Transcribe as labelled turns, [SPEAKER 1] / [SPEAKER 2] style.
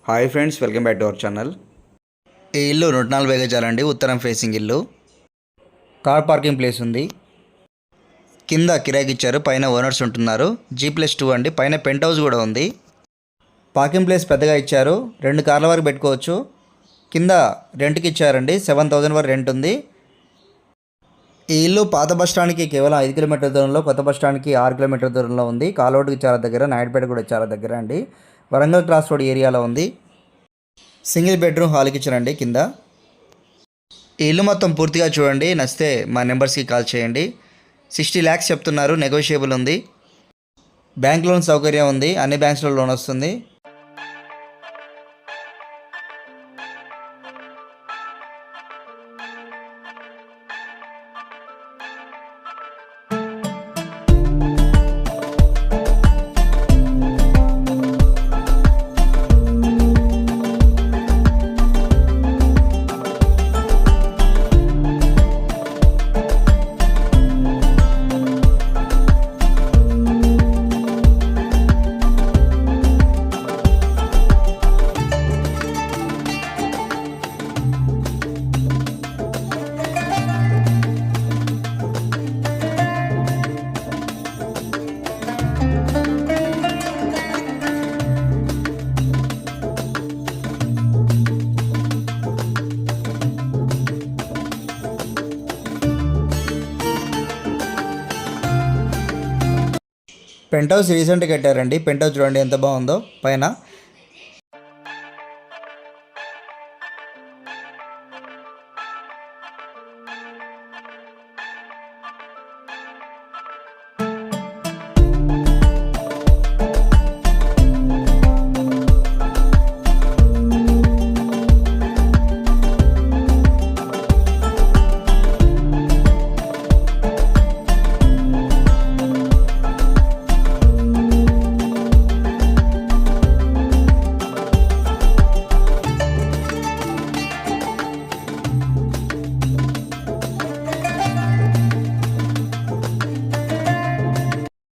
[SPEAKER 1] Hi friends, welcome back to our channel. ఈ ఇల్లు 140 గజాలండి. ఉత్తరం ఫేసింగ్ ఇల్లు. కార్ పార్కింగ్ ప్లేస్ ఉంది. కింద కిరాయికి ఇచ్చారు, పైన ఓనర్స్ ఉంటున్నారు. G+2 అండి. పైన పెంట్ హౌస్ కూడా ఉంది. పార్కింగ్ ప్లేస్ పెద్దగా ఇచ్చారు, 2 కార్ల వరకు పెట్టుకోవచ్చు. కింద రెంట్కి ఇచ్చారండి, 7,000 వరకు రెంట్ ఉంది. ఈ ఇల్లు పాత బస్ స్టాండ్కి కేవలం 5 కిలోమీటర్ల దూరంలో, కొత్త బస్ స్టాండ్కి 6 కిలోమీటర్ల దూరంలో ఉంది. కాలోడ్కి చాలా దగ్గర, నాయుడుపేట కూడా చాలా దగ్గర అండి. వరంగల్ క్రాస్ రోడ్ ఏరియాలో ఉంది. సింగిల్ బెడ్రూమ్ హాల్ కిచెన్ అండి కింద. ఈ ఇల్లు మొత్తం పూర్తిగా చూడండి, నచ్చితే మా నెంబర్స్కి కాల్ చేయండి. 60 lakhs చెప్తున్నారు, నెగోషియబుల్ ఉంది. బ్యాంక్ లోన్ సౌకర్యం ఉంది, అన్ని బ్యాంక్స్లో లోన్ వస్తుంది. పెంట్ హౌస్ రీసెంట్గా కట్టారండి. పెంట్ హౌస్ చూడండి ఎంత బాగుందో. పైన